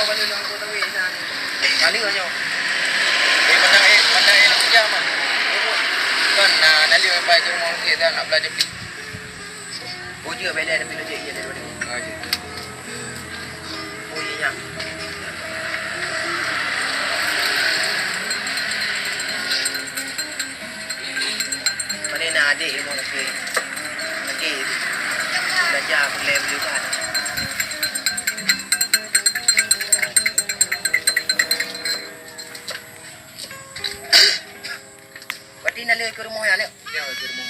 balik lang ko tawi na. Balik nyo. Pandai nak kerja mah. Kan nali baik ke rumah kita nak belajar beli. Oh dia bela ada bila dia daripada. Ha je. Oh iya. Mana nak adik ilmu lagi. Lagi belajar boleh juga. Berarti nak ke rumah ya, Lek? Ya, ke rumah.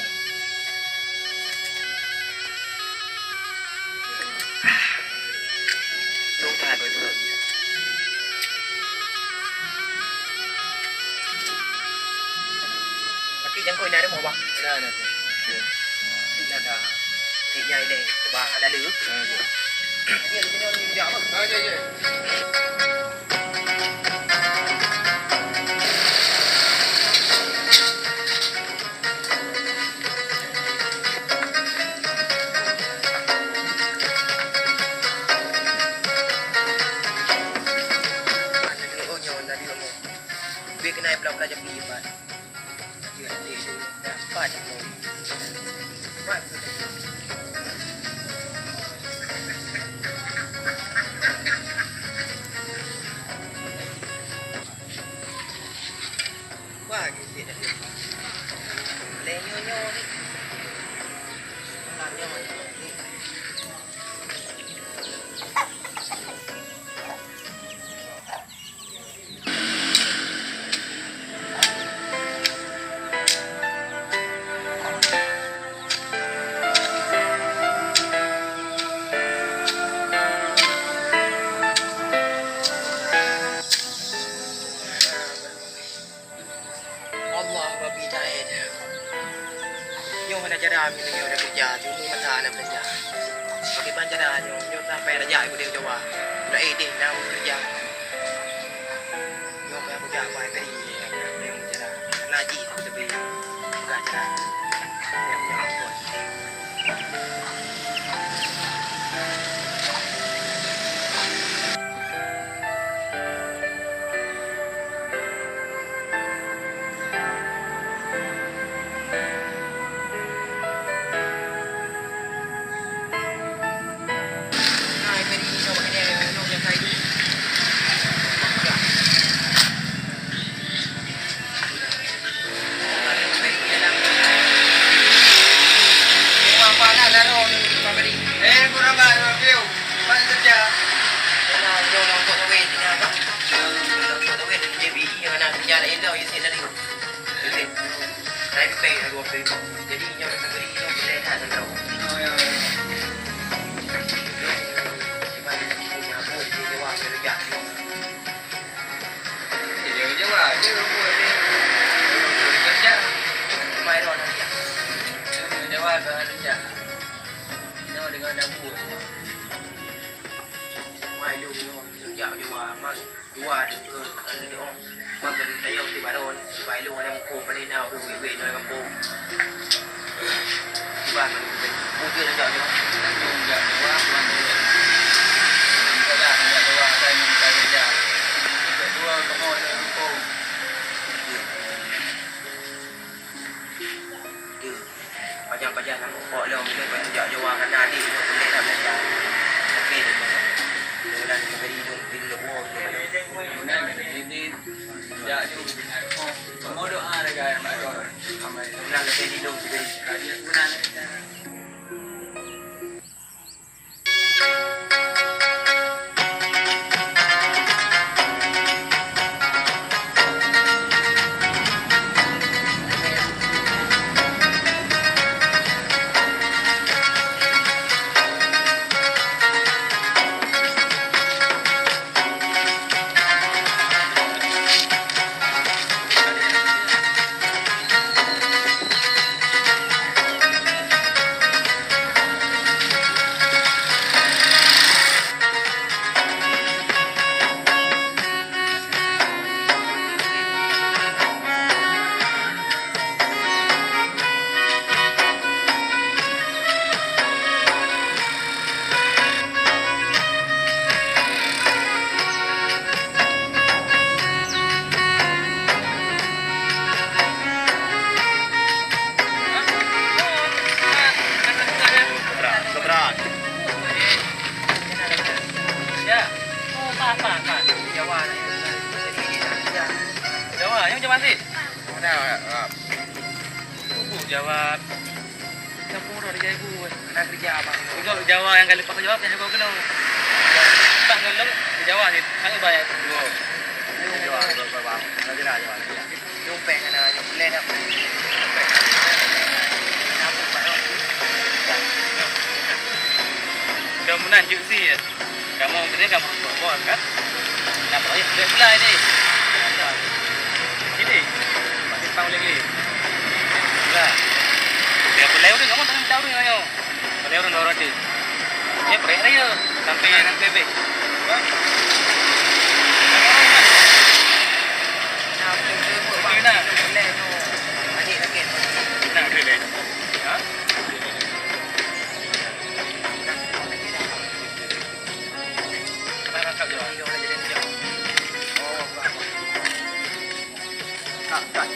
Tunggu ada tu. Berarti jangan kau nak rumah bang. Ada. Ada. Tiada ini, coba ada dulu. Dia di sini orang jawab. Ada je. Kena belajar pipa. Dia dapat tu. Wah, gitu dah. Lenyo ni. Nanya macam ni. Kami ni orang kerja, cuma masa nak kerja. Bagaimana caranya? Yo sampai raja ibu dia jawab. Udah edit nak kerja. Yo kan kerja buat tadi. Yang cara ngaji tapi bukan cara yang apa. Jadi yang beri yang boleh tak tahu. Oh ya. Gimana punya apa dia jawab kerja. Dia jawab dia buat dia. Kerja. Mai ron dia. Dia jawab kerja. Dia dengan dapur. Mai lu kerja jawab mas dua ke dia orang. Makan ayam di baron, supaya lu ada muka pada nak wewe dalam kampung. Cuba mungkin nak jawab. Enggak jawab, bukan dia. Enggak jawab, saya minta kerja. Kedua kamu ada kampung. Dia pajak-pajak nak pokok lu mungkin banyak jawab kan adik tu boleh tak belajar. Okey dia. Dia nak beri hidung bila buat tu. Ini ya ni mau doa dekat mak kau. Amai nak lebih hidup juga. Dia guna Kan. Jawa nak Jawa, yang macam mana sih? Mana Ibu jawab. Kampung dah dia ibu. nak kerja abang. Juga Jawa yang kali pak jawab yang juga kena. Tak ngelong Jawa ni. Sangat banyak. Jawa bang. Nanti lah Jawa. Jumpek kena plan nak. Jumpek. Apa pak? Kamu nanjuk sih. Kamu kerja kamu buat kan? Nak bayar dia belai ni. Sini. Masih tahu lagi. Dah. Dia boleh udah kamu tak tahu ni ayo. Boleh orang dorong dia. Dia break dia sampai nang PB. Nak boleh. Ha? Kakak jawab. Tak